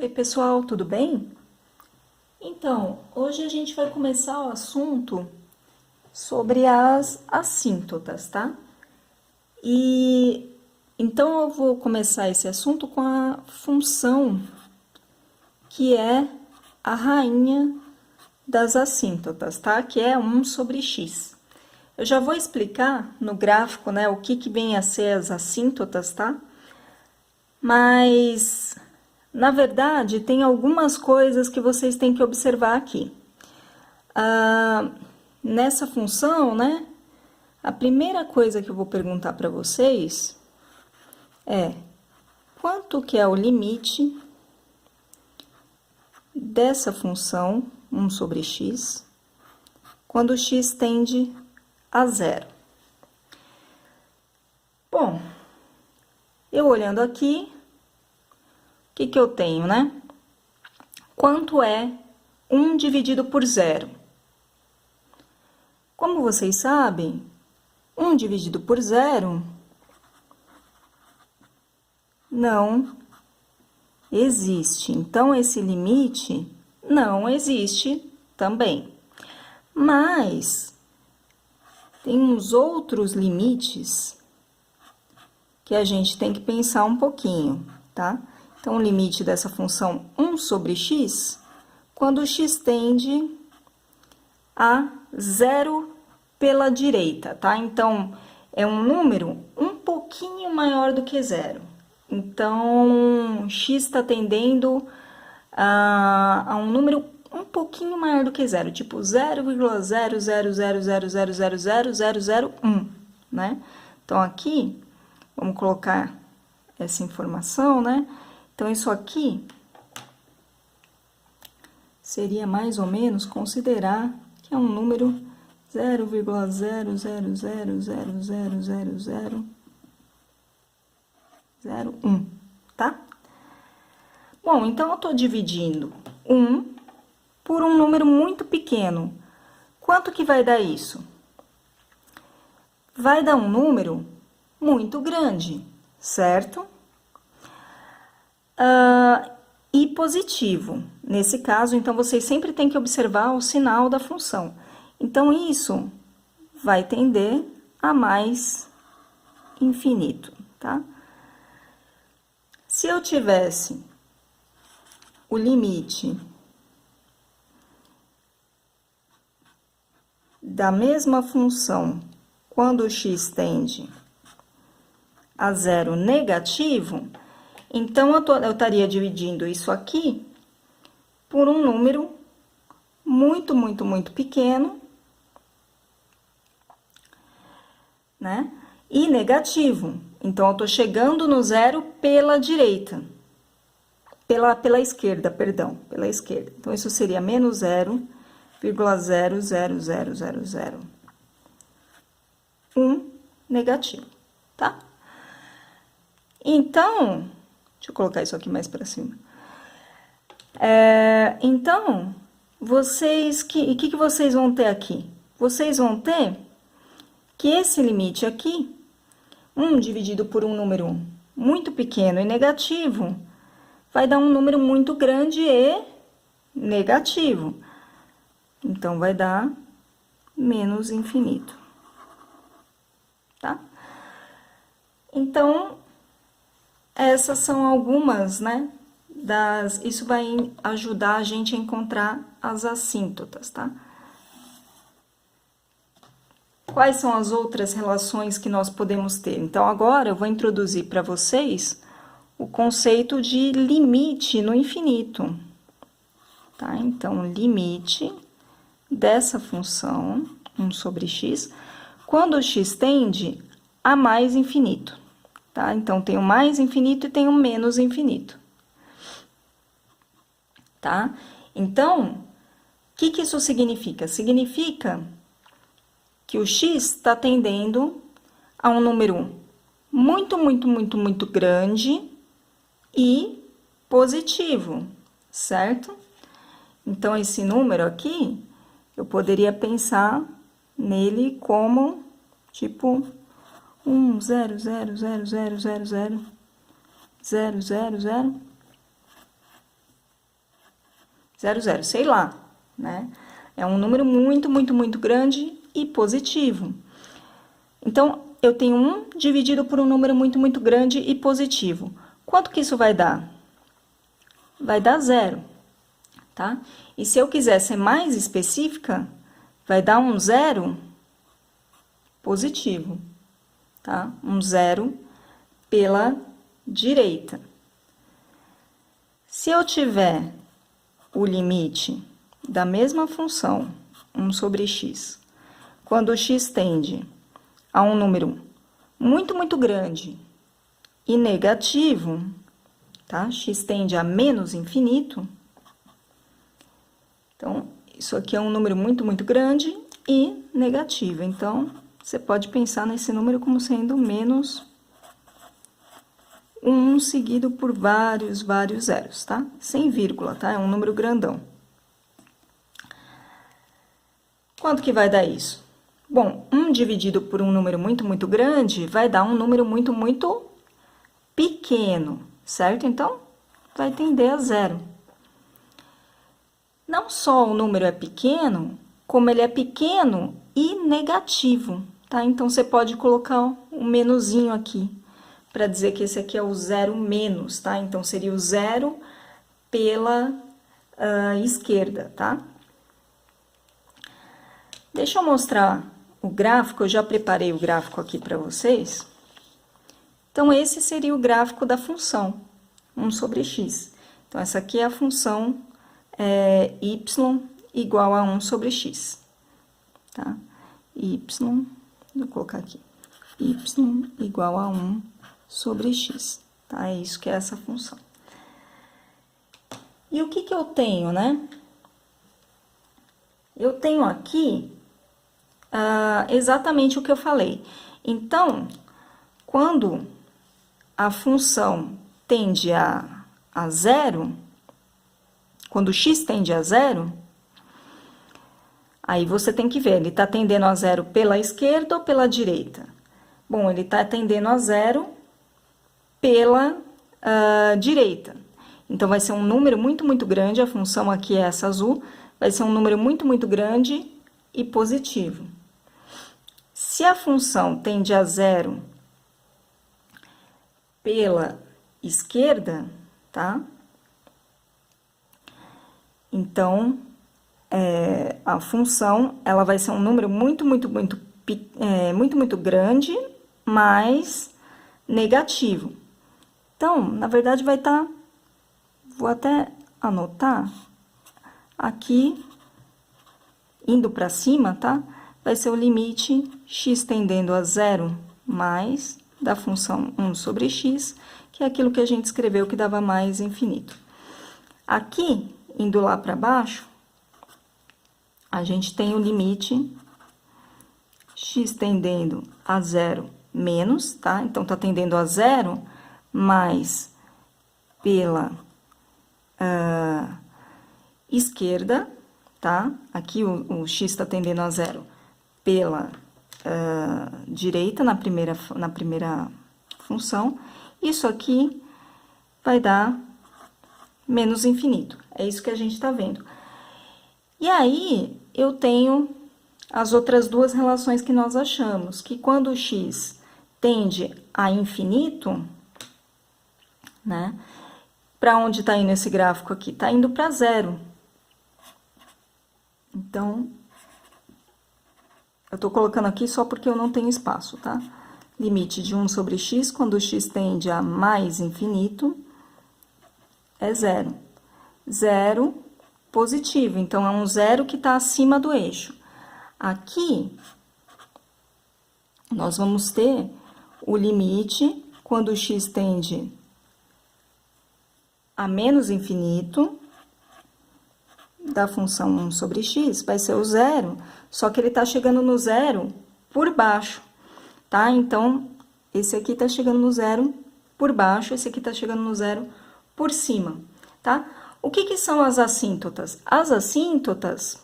Oi, pessoal, tudo bem? Então, hoje a gente vai começar o assunto sobre as assíntotas, tá? E então eu vou começar esse assunto com a função que é a rainha das assíntotas, tá? Que é 1 sobre x. Eu já vou explicar no gráfico, né, o que vem a ser as assíntotas, tá? Mas, na verdade, tem algumas coisas que vocês têm que observar aqui. Nessa função, né, a primeira coisa que eu vou perguntar para vocês é quanto que é o limite dessa função 1 sobre x quando x tende a zero. Bom, eu olhando aqui, o que eu tenho, né? Quanto é 1 dividido por zero? Como vocês sabem, 1 dividido por zero não existe. Então, esse limite não existe também. Mas, tem uns outros limites que a gente tem que pensar um pouquinho, tá? Então, o limite dessa função 1 sobre x, quando x tende a zero pela direita, tá? Então, é um número um pouquinho maior do que zero. Então, x está tendendo a um número um pouquinho maior do que zero, tipo 0,00000000001, né? Então, aqui, vamos colocar essa informação, né? Então, isso aqui seria mais ou menos considerar que é um número 0,000000001, tá? Bom, então eu tô dividindo 1 por um número muito pequeno. Quanto que vai dar isso? Vai dar um número muito grande, certo? E positivo. Nesse caso, então, vocês sempre têm que observar o sinal da função. Então, isso vai tender a mais infinito, tá? Se eu tivesse o limite da mesma função quando x tende a zero negativo, então eu estaria dividindo isso aqui por um número muito pequeno, né? E negativo. Então, eu tô chegando no zero pela direita. Pela esquerda, perdão, pela esquerda. Então, isso seria menos 0,00001 negativo, tá? Então, deixa eu colocar isso aqui mais para cima. Então, vocês, o que vocês vão ter aqui? Vocês vão ter que esse limite aqui, 1 dividido por um número muito pequeno e negativo, vai dar um número muito grande e negativo. Então, vai dar menos infinito, tá? Então, essas são algumas, né? Isso vai ajudar a gente a encontrar as assíntotas, tá? Quais são as outras relações que nós podemos ter? Então, agora eu vou introduzir para vocês o conceito de limite no infinito, tá? Então, limite dessa função 1 sobre x, quando o x tende a mais infinito, tá? Então, tem o mais infinito e tem o menos infinito, tá? Então, o que isso significa? Significa que o x está tendendo a um número muito grande e positivo, certo? Então, esse número aqui, eu poderia pensar nele como, tipo, 1,00000000000, 00, sei lá, né? É um número muito, muito, muito grande e positivo. Então, eu tenho 1 dividido por um número muito, muito grande e positivo. Quanto que isso vai dar? Vai dar 0, tá? E se eu quiser ser mais específica, vai dar um 0 positivo, tá? Um 0 pela direita. Se eu tiver o limite da mesma função, 1 sobre x, quando x tende a um número muito, muito grande e negativo, tá? X tende a menos infinito. Então, isso aqui é um número muito, muito grande e negativo. Então, você pode pensar nesse número como sendo menos 1 seguido por vários zeros, tá? Sem vírgula, tá? É um número grandão. Quanto que vai dar isso? Bom, 1 dividido por um número muito, muito grande vai dar um número muito, muito pequeno, certo? Então, vai tender a 0. Não só o número é pequeno, como ele é pequeno e negativo, tá? Então, você pode colocar um menuzinho aqui, para dizer que esse aqui é o 0 menos, tá? Então, seria o 0 pela esquerda, tá? Deixa eu mostrar o gráfico, eu já preparei o gráfico aqui para vocês. Então, esse seria o gráfico da função 1 sobre x. Então, essa aqui é a função y igual a 1 sobre x, tá? Y, vou colocar aqui, y igual a 1 sobre x, tá? É isso que é essa função. E o que que eu tenho, né? Eu tenho aqui exatamente o que eu falei. Então, quando a função tende a 0, quando x tende a 0, aí você tem que ver, ele está tendendo a 0 pela esquerda ou pela direita? Bom, ele está tendendo a 0 pela direita. Então, vai ser um número muito, muito grande, a função aqui é essa azul, vai ser um número muito, muito grande e positivo. Se a função tende a 0 pela esquerda, tá? Então, a função, ela vai ser um número muito, muito, muito, muito grande, mas negativo. Então, na verdade, vai estar, vou até anotar, aqui, indo para cima, tá? Vai ser o limite x tendendo a 0 mais da função 1 sobre x, que é aquilo que a gente escreveu que dava mais infinito. Aqui, indo lá para baixo, a gente tem o limite x tendendo a 0 menos, tá? Então, tá tendendo a 0, mais pela esquerda, tá? Aqui o x está tendendo a 0 pela direita, na primeira função. Isso aqui vai dar menos infinito. É isso que a gente está vendo. E aí, eu tenho as outras duas relações que nós achamos, que quando o x tende a infinito, né? Para onde está indo esse gráfico aqui? Está indo para 0. Então, eu estou colocando aqui só porque eu não tenho espaço, tá? Limite de 1 sobre x, quando x tende a mais infinito, é 0. 0 positivo, então, é um 0 que está acima do eixo. Aqui, nós vamos ter o limite, quando x tende a menos infinito, da função 1 sobre x, vai ser o 0, só que ele está chegando no 0 por baixo, tá? Então, esse aqui está chegando no 0 por baixo, esse aqui está chegando no 0 por cima, tá? O que que são as assíntotas? As assíntotas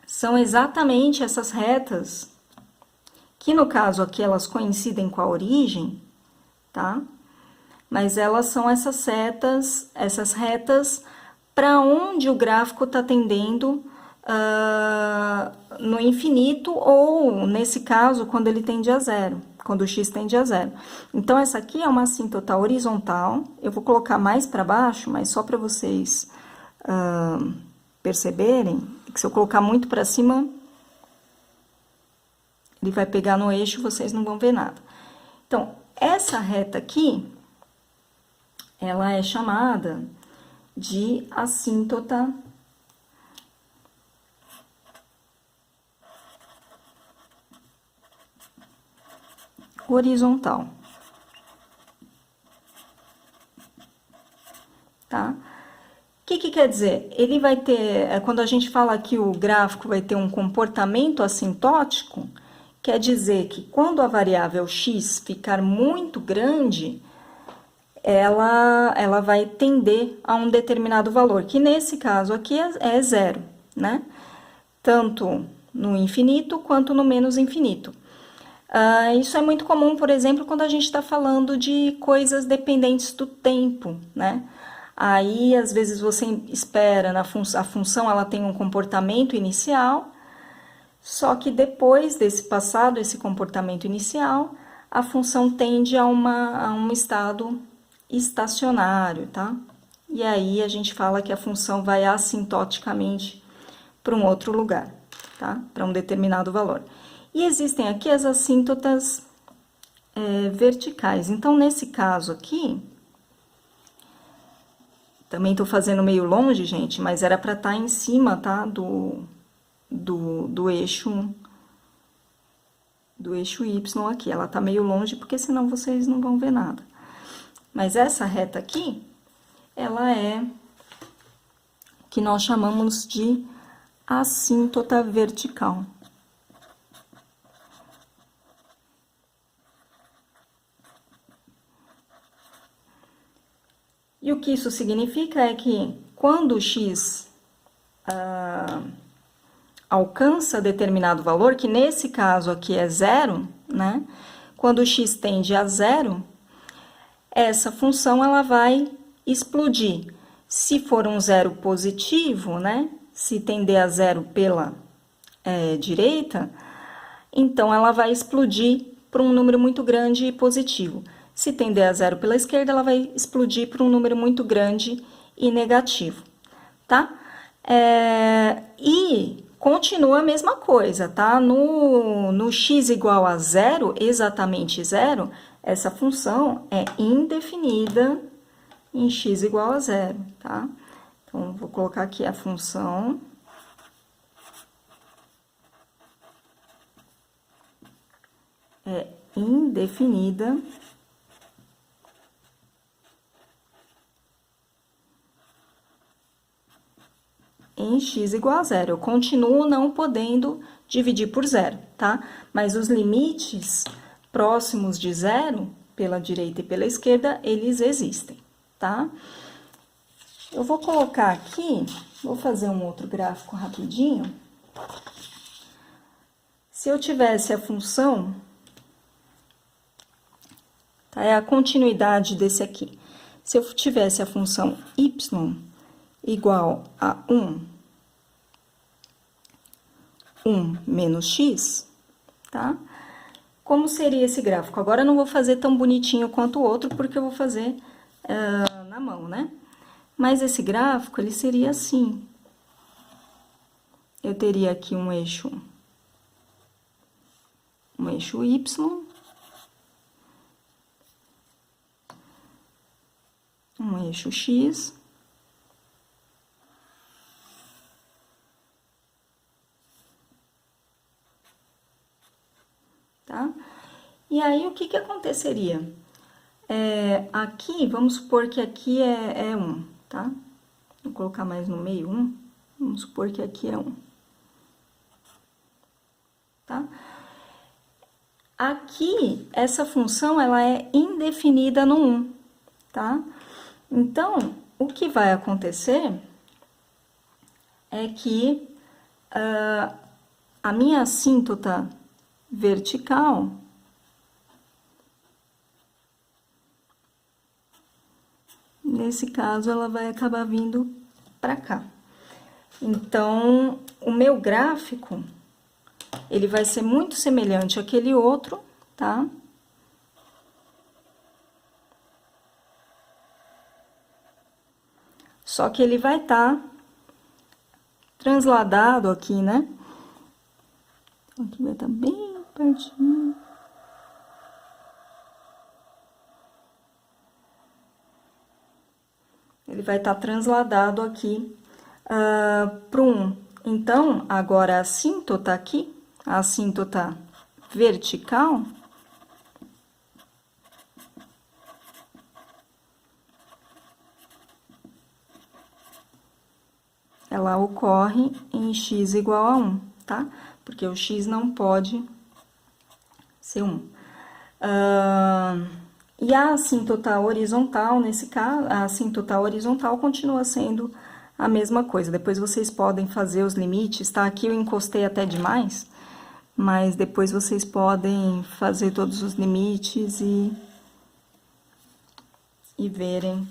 são exatamente essas retas, que no caso aqui elas coincidem com a origem, tá? Mas elas são essas retas para onde o gráfico está tendendo no infinito, ou, nesse caso, quando ele tende a zero, quando o x tende a zero. Então, essa aqui é uma assíntota horizontal. Eu vou colocar mais para baixo, mas só para vocês perceberem que se eu colocar muito para cima, ele vai pegar no eixo e vocês não vão ver nada. Então, essa reta aqui, ela é chamada de assíntota horizontal. Tá? O que quer dizer? Ele vai ter, quando a gente fala que o gráfico vai ter um comportamento assintótico, quer dizer que quando a variável x ficar muito grande, ela vai tender a um determinado valor, que nesse caso aqui é zero, né? Tanto no infinito quanto no menos infinito. Isso é muito comum, por exemplo, quando a gente está falando de coisas dependentes do tempo, né? Aí, às vezes, você espera, a função ela tem um comportamento inicial, só que depois desse passado, esse comportamento inicial, a função tende a um estado estacionário, tá? E aí, a gente fala que a função vai assintoticamente para um outro lugar, tá? Para um determinado valor. E existem aqui as assíntotas verticais. Então, nesse caso aqui, também estou fazendo meio longe, gente, mas era para estar em cima, tá? Do eixo Y aqui. Ela tá meio longe, porque senão vocês não vão ver nada. Mas essa reta aqui, ela é o que nós chamamos de assíntota vertical. E o que isso significa é que quando o x alcança determinado valor, que nesse caso aqui é zero, né? Quando o x tende a zero, essa função ela vai explodir. Se for um zero positivo, né? Se tender a zero pela direita, então ela vai explodir para um número muito grande e positivo. Se tender a zero pela esquerda, ela vai explodir para um número muito grande e negativo, tá? E continua a mesma coisa, tá? No x igual a zero, exatamente zero, essa função é indefinida em x igual a zero, tá? Então, vou colocar aqui a função é indefinida em x igual a zero. Eu continuo não podendo dividir por zero, tá? Mas os limites próximos de zero, pela direita e pela esquerda, eles existem, tá? Eu vou colocar aqui, vou fazer um outro gráfico rapidinho. Se eu tivesse a função, tá? É a continuidade desse aqui. Se eu tivesse a função y igual a 1 menos x, tá? Como seria esse gráfico? Agora eu não vou fazer tão bonitinho quanto o outro, porque eu vou fazer na mão, né? Mas esse gráfico, ele seria assim. Eu teria aqui um eixo y, um eixo x, tá? E aí, o que aconteceria? Aqui, vamos supor que aqui é 1, tá? Vou colocar mais no meio 1, vamos supor que aqui é 1, tá? Aqui, essa função, ela é indefinida no 1, tá? Então, o que vai acontecer é que a minha assíntota vertical nesse caso, ela vai acabar vindo para cá. Então, o meu gráfico, ele vai ser muito semelhante àquele outro, tá? Só que ele vai estar transladado aqui, né? Aqui vai estar bem pertinho. Ele vai estar transladado aqui para um. Então, agora a assíntota aqui, a assíntota vertical, ela ocorre em x igual a 1, tá? Porque o x não pode ser 1. E a assíntota horizontal, nesse caso, a assíntota horizontal continua sendo a mesma coisa. Depois vocês podem fazer os limites, tá? Aqui eu encostei até demais, mas depois vocês podem fazer todos os limites e verem